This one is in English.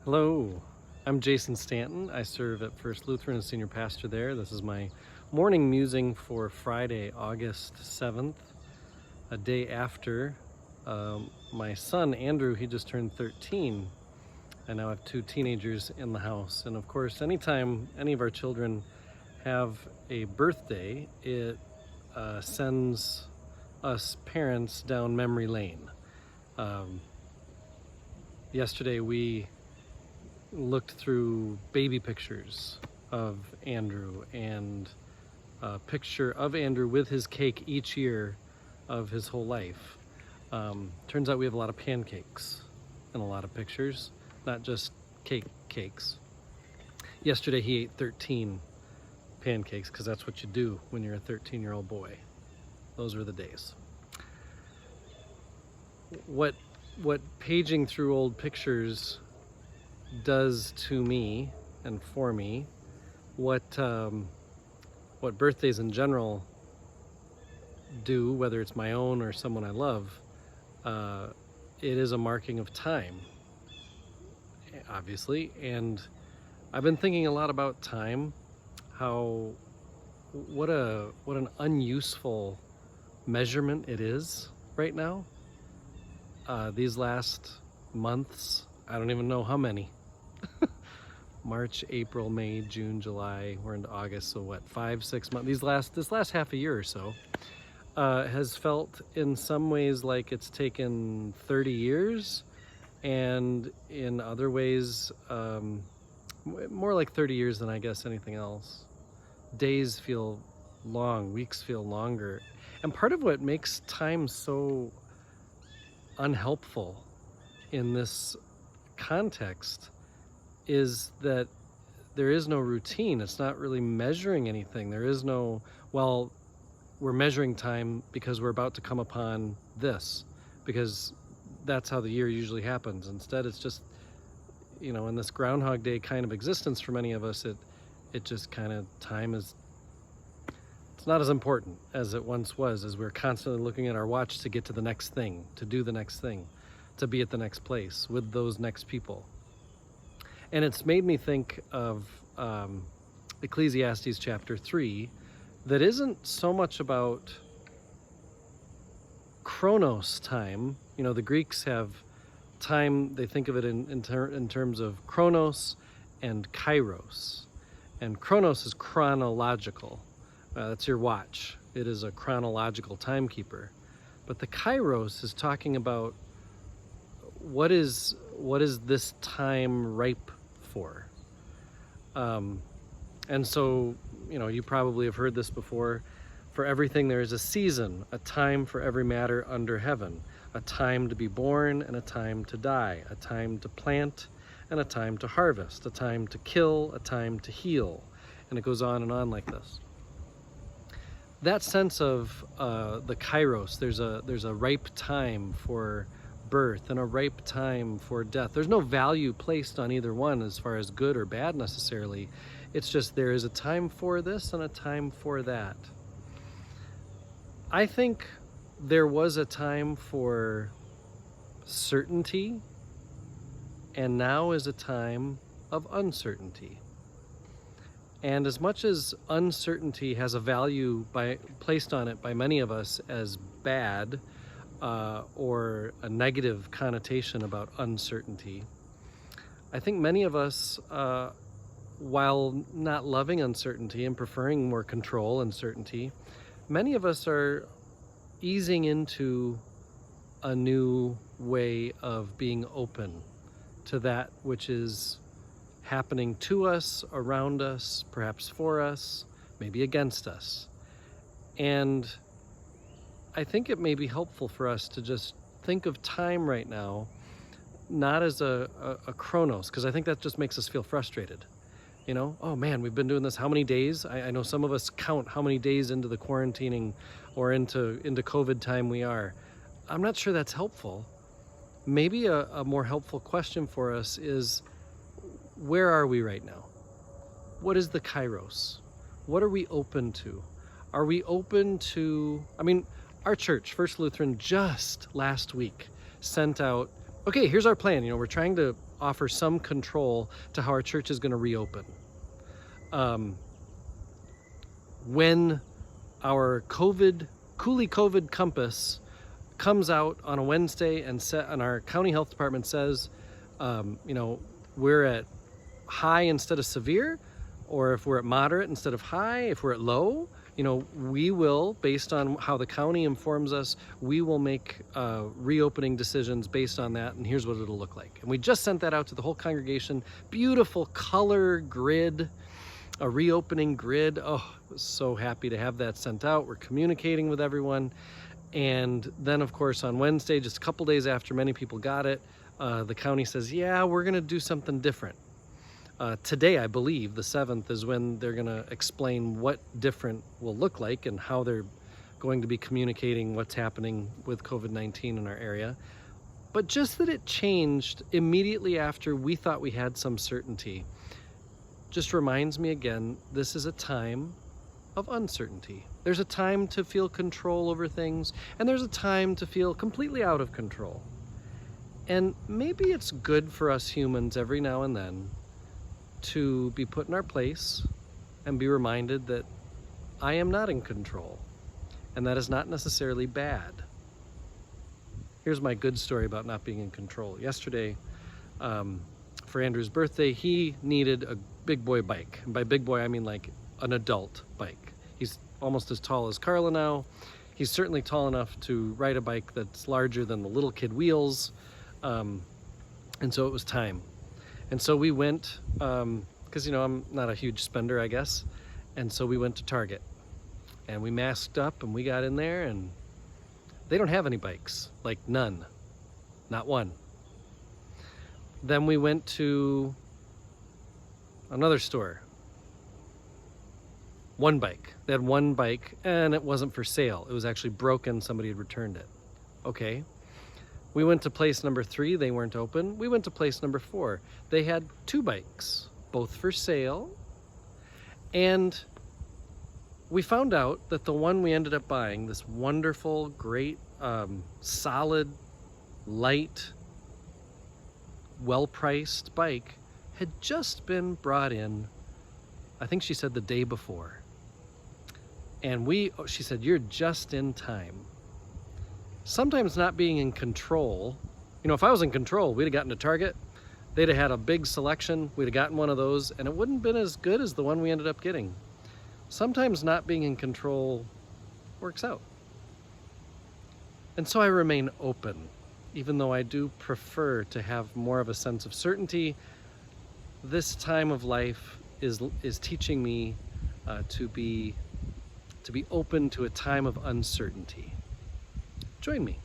Hello, I'm Jason Stanton. I serve at First Lutheran as senior pastor there. This is my morning musing for Friday, August 7th, a day after my son Andrew, he just turned 13. I now have two teenagers in the house. And of course, anytime any of our children have a birthday, it sends us parents down memory lane. Yesterday we looked through baby pictures of Andrew and a picture of Andrew with his cake each year of his whole life. Turns out we have a lot of pancakes and a lot of pictures, not just cakes. Yesterday he ate 13 pancakes because that's what you do when you're a 13-year-old boy. Those were the days. What paging through old pictures does to me and for me, what birthdays in general do, whether it's my own or someone I love, it is a marking of time, obviously. And I've been thinking a lot about time, how what an unuseful measurement it is right now. These last months, I don't even know how many. March, April, May, June, July, we're into August, so what, 5-6 months, this last half a year or so has felt in some ways like it's taken 30 years, and in other ways more like 30 years than I guess anything else. Days feel long, weeks feel longer, and part of what makes time so unhelpful in this context is that there is no routine. It's not really measuring anything. There is no, well, we're measuring time because we're about to come upon this, because that's how the year usually happens. Instead, it's just, in this Groundhog Day kind of existence for many of us, it just kind of, time is, it's not as important as it once was, as we're constantly looking at our watch to get to the next thing, to do the next thing, to be at the next place with those next people. And it's made me think of Ecclesiastes chapter 3, that isn't so much about chronos time. The Greeks have time, they think of it in terms of chronos and kairos. And chronos is chronological. That's your watch. It is a chronological timekeeper. But the kairos is talking about what is this time ripe for? And so, you probably have heard this before. For everything there is a season, a time for every matter under heaven, a time to be born and a time to die, a time to plant and a time to harvest, a time to kill, a time to heal. And it goes on and on like this. That sense of the kairos, there's a ripe time for birth and a ripe time for death. There's no value placed on either one as far as good or bad necessarily. It's just there is a time for this and a time for that. I think there was a time for certainty, and now is a time of uncertainty. And as much as uncertainty has a value placed on it by many of us as bad, or a negative connotation about uncertainty, I think many of us, while not loving uncertainty and preferring more control and certainty, many of us are easing into a new way of being open to that which is happening to us, around us, perhaps for us, maybe against us. And I think it may be helpful for us to just think of time right now, not as a chronos, because I think that just makes us feel frustrated. Oh man, we've been doing this how many days? I know some of us count how many days into the quarantining or into COVID time we are. I'm not sure that's helpful. Maybe a more helpful question for us is, where are we right now? What is the kairos? What are we open to? Are we open to, our church, First Lutheran, just last week sent out, okay, here's our plan. We're trying to offer some control to how our church is going to reopen. When our Cooley COVID compass comes out on a Wednesday and our county health department says, we're at high instead of severe, or if we're at moderate instead of high, if we're at low, we will, based on how the county informs us, we will make reopening decisions based on that, and here's what it'll look like. And we just sent that out to the whole congregation. Beautiful color grid, a reopening grid. Oh, I was so happy to have that sent out. We're communicating with everyone. And then, of course, on Wednesday, just a couple days after many people got it, the county says, yeah, we're going to do something different. Today, I believe, the 7th, is when they're going to explain what different will look like and how they're going to be communicating what's happening with COVID-19 in our area. But just that it changed immediately after we thought we had some certainty just reminds me again, this is a time of uncertainty. There's a time to feel control over things, and there's a time to feel completely out of control. And maybe it's good for us humans every now and then to be put in our place and be reminded that I am not in control, and that is not necessarily bad. Here's my good story about not being in control. Yesterday, for Andrew's birthday, he needed a big boy bike. And by big boy, I mean like an adult bike. He's almost as tall as Carla now. He's certainly tall enough to ride a bike that's larger than the little kid wheels. And so it was time. And so we went, because I'm not a huge spender, I guess. And so we went to Target. And we masked up and we got in there, and they don't have any bikes. Like none. Not one. Then we went to another store. One bike. They had one bike, and it wasn't for sale. It was actually broken. Somebody had returned it. Okay. We went to place number 3. They weren't open. We went to place number 4. They had 2 bikes, both for sale. And we found out that the one we ended up buying, this wonderful, great, solid, light, well-priced bike, had just been brought in, I think she said the day before. And she said, you're just in time. Sometimes not being in control, if I was in control, we'd have gotten to Target, they'd have had a big selection, we'd have gotten one of those, and it wouldn't have been as good as the one we ended up getting. Sometimes not being in control works out. And so I remain open, even though I do prefer to have more of a sense of certainty. This time of life is teaching me to be open to a time of uncertainty. Join me.